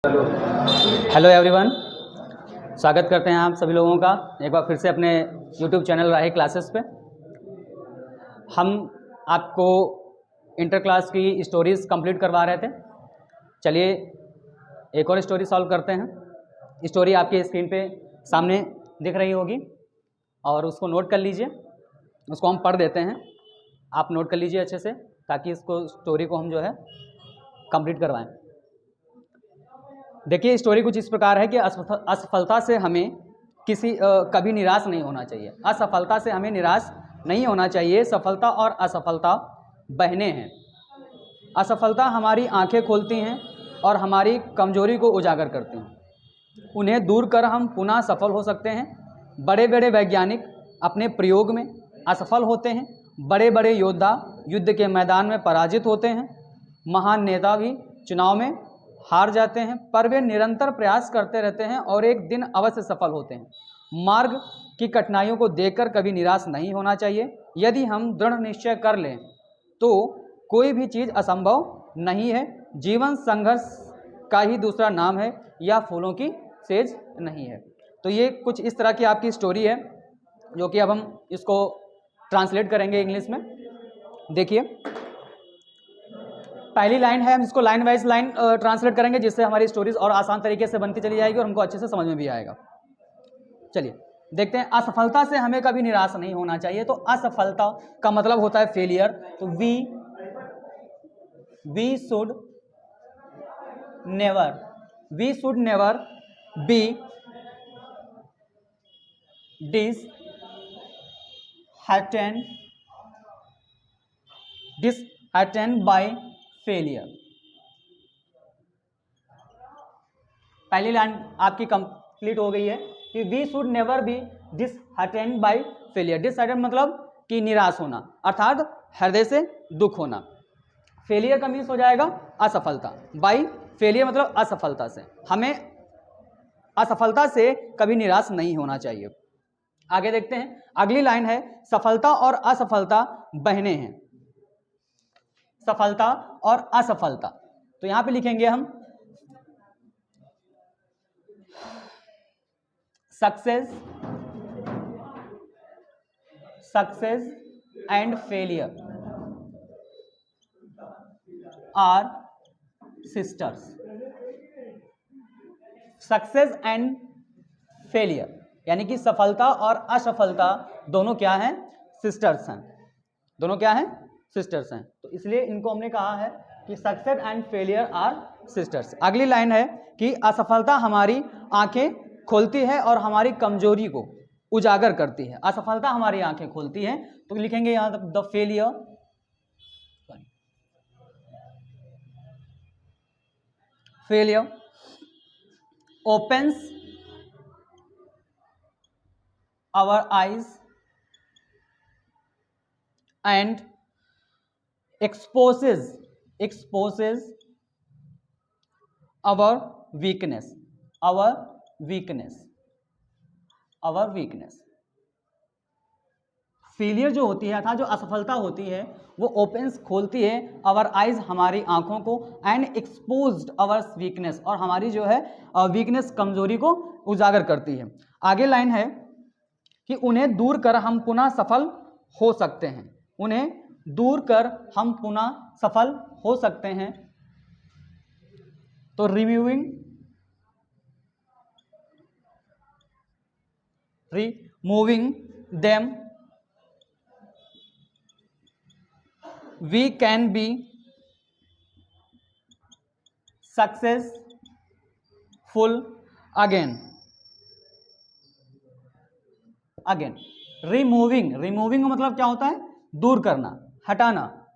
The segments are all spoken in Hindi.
हेलो एवरीवन, स्वागत करते हैं आप सभी लोगों का एक बार फिर से अपने यूट्यूब चैनल राही क्लासेस पे। हम आपको इंटर क्लास की स्टोरीज़ कंप्लीट करवा रहे थे। चलिए एक और स्टोरी सॉल्व करते हैं। स्टोरी आपके स्क्रीन पे सामने दिख रही होगी और उसको नोट कर लीजिए। उसको हम पढ़ देते हैं, आप नोट कर लीजिए अच्छे से ताकि इसको स्टोरी को हम जो है कंप्लीट करवाएं। देखिए स्टोरी कुछ इस प्रकार है कि असफलता से हमें कभी निराश नहीं होना चाहिए। असफलता से हमें निराश नहीं होना चाहिए। सफलता और असफलता बहनें हैं। असफलता हमारी आंखें खोलती हैं और हमारी कमजोरी को उजागर करती हैं। उन्हें दूर कर हम पुनः सफल हो सकते हैं। बड़े बड़े वैज्ञानिक अपने प्रयोग में असफल होते हैं। बड़े बड़े योद्धा युद्ध के मैदान में पराजित होते हैं। महान नेता भी चुनाव में हार जाते हैं, पर वे निरंतर प्रयास करते रहते हैं और एक दिन अवश्य सफल होते हैं। मार्ग की कठिनाइयों को देखकर कभी निराश नहीं होना चाहिए। यदि हम दृढ़ निश्चय कर लें तो कोई भी चीज़ असंभव नहीं है। जीवन संघर्ष का ही दूसरा नाम है, या फूलों की सेज नहीं है। तो ये कुछ इस तरह की आपकी स्टोरी है जो कि अब हम इसको ट्रांसलेट करेंगे इंग्लिश में। देखिए पहली लाइन है, हम इसको लाइन वाइज लाइन ट्रांसलेट करेंगे जिससे हमारी स्टोरीज और आसान तरीके से बनती चली जाएगी और हमको अच्छे से समझ में भी आएगा। चलिए देखते हैं। असफलता से हमें कभी निराश नहीं होना चाहिए। तो असफलता का मतलब होता है फेलियर। तो we should never be disheartened by failure. पहली लाइन आपकी कंप्लीट हो गई है कि we should never be disheartened by failure. Disheartened मतलब कि निराश होना, अर्थात हृदय से दुख होना। फेलियर का मीन्स हो जाएगा असफलता। बाय फेलियर मतलब असफलता से। हमें असफलता से कभी निराश नहीं होना चाहिए। आगे देखते हैं। अगली लाइन है, सफलता और असफलता बहनें हैं। सफलता और असफलता, तो यहां पे लिखेंगे हम success and failure are sisters. Success and failure यानी कि सफलता और असफलता दोनों क्या हैं? सिस्टर्स हैं। दोनों क्या हैं? सिस्टर्स हैं। तो इसलिए इनको हमने कहा है कि success and failure are sisters. अगली लाइन है कि असफलता हमारी आंखें खोलती है और हमारी कमजोरी को उजागर करती है। असफलता हमारी आंखें खोलती है, तो लिखेंगे यहां the failure opens our eyes and exposes our weakness failure जो होती है अर्थात जो असफलता होती है वो ओपन्स खोलती है आवर आइज हमारी आंखों को, एंड एक्सपोज्ड आवर वीकनेस और हमारी जो है वीकनेस कमजोरी को उजागर करती है। आगे लाइन है कि उन्हें दूर कर हम पुनः सफल हो सकते हैं। उन्हें दूर कर हम पुनः सफल हो सकते हैं। तो removing them we can be successful again। Removing का मतलब क्या होता है? दूर करना, हटाना।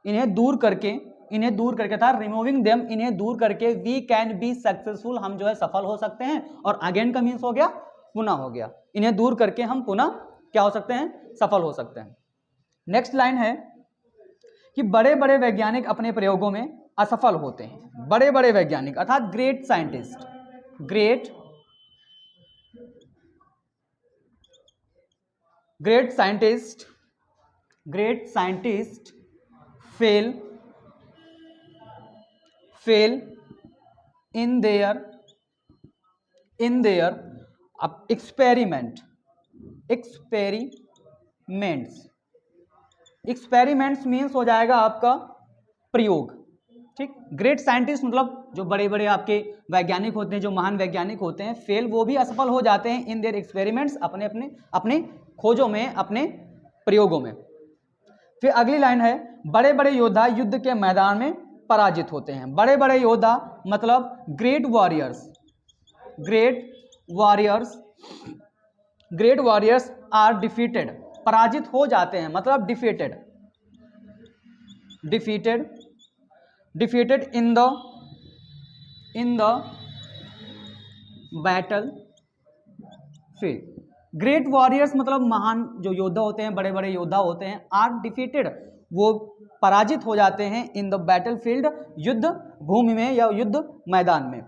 इन्हें दूर करके था रिमूविंग देम, इन्हें दूर करके वी कैन बी सक्सेसफुल, हम जो है सफल हो सकते हैं। और अगेन का मीन्स हो गया पुनः हो गया। इन्हें दूर करके हम पुनः क्या हो सकते हैं? सफल हो सकते हैं। नेक्स्ट लाइन है कि बड़े बड़े वैज्ञानिक अपने प्रयोगों में असफल होते हैं। बड़े बड़े वैज्ञानिक अर्थात great scientist fail in their अब एक्सपेरिमेंट्स मीन्स हो जाएगा आपका प्रयोग, ठीक। ग्रेट साइंटिस्ट मतलब जो बड़े बड़े आपके वैज्ञानिक होते हैं, जो महान वैज्ञानिक होते हैं, फेल वो भी असफल हो जाते हैं इन देयर एक्सपेरिमेंट्स, अपने खोजों में, अपने प्रयोगों में। फिर अगली लाइन है बड़े बड़े योद्धा युद्ध के मैदान में पराजित होते हैं। बड़े बड़े योद्धा मतलब ग्रेट वॉरियर्स आर डिफीटेड, पराजित हो जाते हैं मतलब defeated in the battle field. Great warriors मतलब महान जो योद्धा होते हैं, बड़े बड़े योद्धा होते हैं, आर डिफीटेड वो पराजित हो जाते हैं इन द बैटल फील्ड, युद्ध भूमि में या युद्ध मैदान में।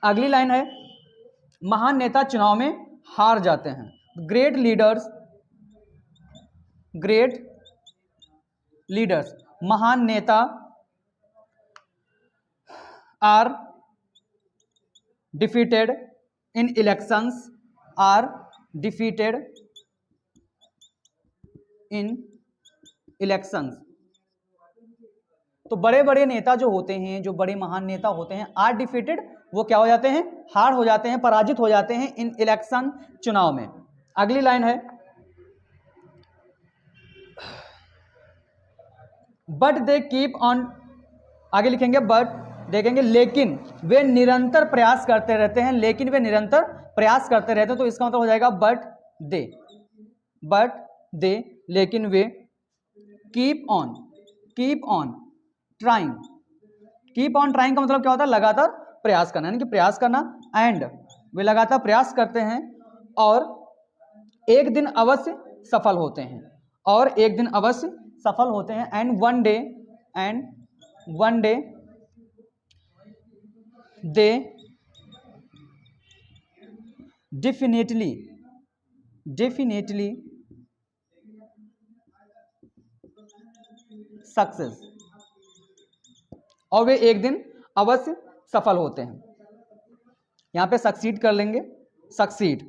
अगली लाइन है महान नेता चुनाव में हार जाते हैं। ग्रेट लीडर्स महान नेता आर डिफीटेड इन इलेक्शंस, तो बड़े बड़े नेता जो होते हैं, जो बड़े महान नेता होते हैं, आर डिफीटेड वो क्या हो जाते हैं, हार हो जाते हैं, पराजित हो जाते हैं इन इलेक्शन, चुनाव में। अगली लाइन है बट दे कीप ऑन, आगे लिखेंगे बट, देखेंगे लेकिन वे निरंतर प्रयास करते रहते हैं, लेकिन वे निरंतर प्रयास करते रहते हैं, तो इसका मतलब हो जाएगा बट दे लेकिन वे कीप ऑन ट्राइंग का मतलब क्या होता है, लगातार प्रयास करना, यानी कि प्रयास करना, एंड वे लगातार प्रयास करते हैं और एक दिन अवश्य सफल होते हैं, and one day they definitely success, और वे एक दिन अवश्य सफल होते हैं। यहां पे सक्सीड कर लेंगे, सक्सीड।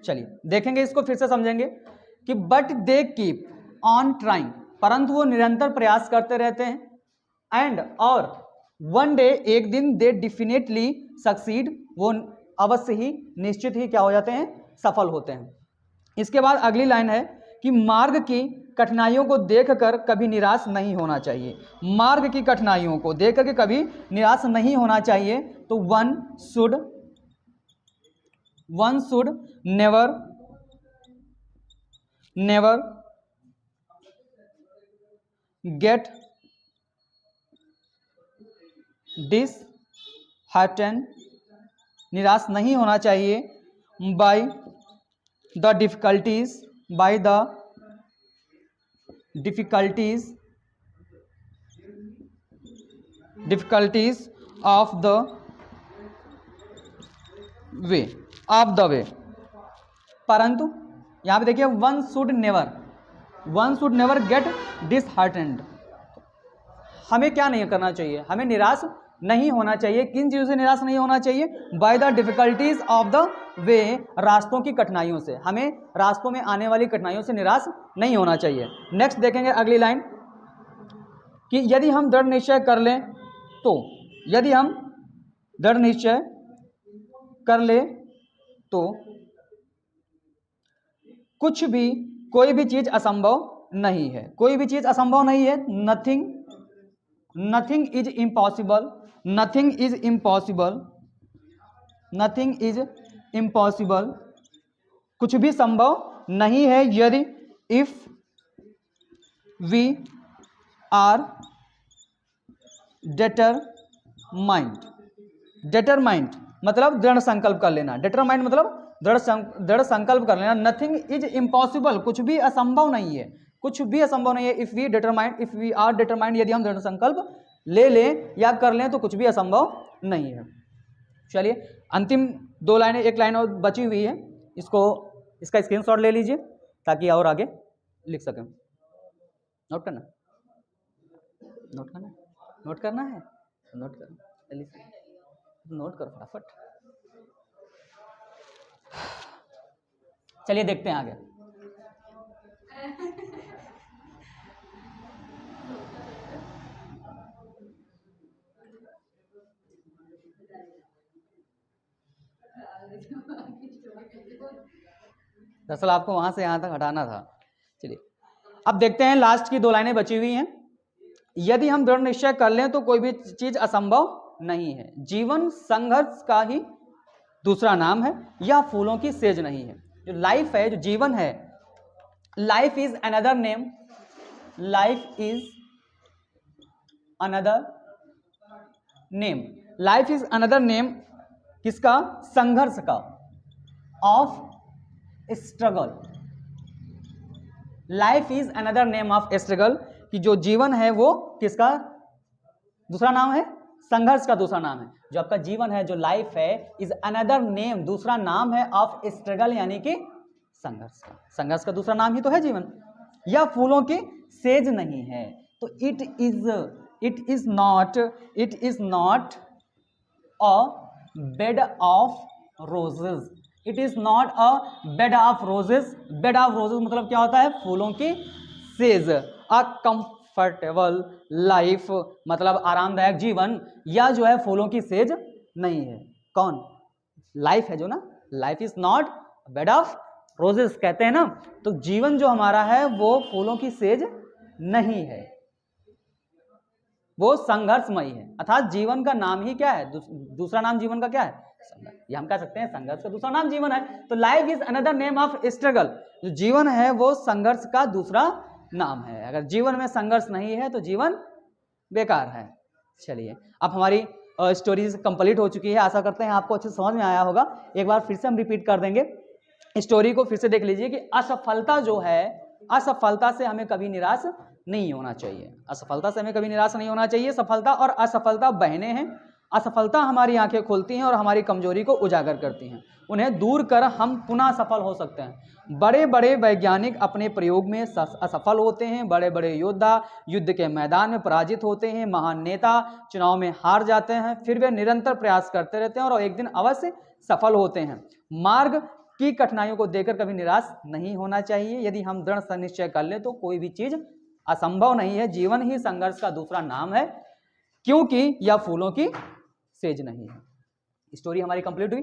चलिए देखेंगे इसको, फिर से समझेंगे कि but they keep on trying, परंतु वो निरंतर प्रयास करते रहते हैं, एंड और वन डे एक दिन दे डेफिनेटली सक्सीड, वो अवश्य ही, निश्चित ही क्या हो जाते हैं, सफल होते हैं। इसके बाद अगली लाइन है कि मार्ग की कठिनाइयों को देखकर कभी निराश नहीं होना चाहिए। मार्ग की कठिनाइयों को देख करके कभी निराश नहीं होना चाहिए, तो one should never get disheartened, निराश नहीं होना चाहिए, by the difficulties of the way, परंतु यहां पे देखिए one should never get disheartened, हमें क्या नहीं करना चाहिए, हमें निराश नहीं होना चाहिए। किन चीजों से निराश नहीं होना चाहिए, by the difficulties of the way, रास्तों की कठिनाइयों से, हमें रास्तों में आने वाली कठिनाइयों से निराश नहीं होना चाहिए। नेक्स्ट देखेंगे अगली लाइन कि यदि हम दृढ़ निश्चय कर लें तो कोई भी चीज असंभव नहीं है, nothing is impossible, कुछ भी संभव नहीं है यदि if we are determined मतलब दृढ़ संकल्प कर लेना, determined मतलब दृढ़ संकल्प कर लेना। नथिंग इज इम्पॉसिबल, कुछ भी असंभव नहीं है, इफ वी आर डिटरमाइंड, यदि हम दृढ़ संकल्प ले लें या कर लें तो कुछ भी असंभव नहीं है। चलिए अंतिम दो लाइनें, एक लाइन और बची हुई है, इसका स्क्रीनशॉट ले लीजिए ताकि और आगे लिख सकें। नोट करना। नोट करना है तो नोट करो, जल्दी से नोट करो फटाफट। चलिए देखते हैं आगे। दरअसल आपको वहां से यहां तक हटाना था। चलिए अब देखते हैं, लास्ट की 2 लाइनें बची हुई हैं। यदि हम दृढ़ निश्चय कर लें तो कोई भी चीज असंभव नहीं है। जीवन संघर्ष का ही दूसरा नाम है, यह फूलों की सेज नहीं है। जो लाइफ है, जो जीवन है, life is another name, life is another name, life is another name किसका? संघर्ष का, of struggle. Life is another name of struggle, कि जो जीवन है वो किसका दूसरा नाम है? संघर्ष का दूसरा नाम है। जो आपका जीवन है, जो लाइफ है, इज अनदर नेम, दूसरा नाम है ऑफ स्ट्रगल, यानी कि संघर्ष का। संघर्ष का दूसरा नाम ही तो है जीवन। यह फूलों की सेज नहीं है, तो it is not a bed of roses. It is not a bed of roses. Bed of roses मतलब क्या होता है? फूलों की सेज। अ कंफर्टेबल लाइफ मतलब आरामदायक जीवन, या जो है फूलों की सेज नहीं है। कौन? लाइफ है जो ना, life is not bed of roses कहते हैं ना, तो जीवन जो हमारा है वो फूलों की सेज नहीं है, वो संघर्षमयी है। अर्थात जीवन का नाम ही क्या है? दूसरा नाम जीवन का क्या है? संघर्ष। ये हम कह सकते हैं संघर्ष का दूसरा नाम जीवन है। तो life is another name of struggle. जो जीवन है वो संघर्ष का दूसरा नाम है। अगर जीवन में संघर्ष नहीं है तो जीवन बेकार है। चलिए अब हमारी स्टोरी कंप्लीट हो चुकी है। आशा करते हैं आपको अच्छे से समझ में आया होगा। एक बार फिर से हम रिपीट कर देंगे स्टोरी को। फिर से देख लीजिए कि असफलता जो है, असफलता से हमें कभी निराश नहीं होना चाहिए। असफलता से हमें कभी निराश नहीं होना चाहिए। सफलता और असफलता बहनें हैं। असफलता हमारी आंखें खोलती हैं और हमारी कमजोरी को उजागर करती हैं। उन्हें दूर कर हम पुनः सफल हो सकते हैं। बड़े बड़े वैज्ञानिक अपने प्रयोग में असफल होते हैं। बड़े बड़े योद्धा युद्ध के मैदान में पराजित होते हैं। महान नेता चुनाव में हार जाते हैं, फिर वे निरंतर प्रयास करते रहते हैं और एक दिन अवश्य सफल होते हैं। मार्ग की कठिनाइयों को देखकर कभी निराश नहीं होना चाहिए। यदि हम दृढ़ निश्चय कर ले तो कोई भी चीज असंभव नहीं है। जीवन ही संघर्ष का दूसरा नाम है, क्योंकि यह फूलों की सेज नहीं है। स्टोरी हमारी कंप्लीट हुई।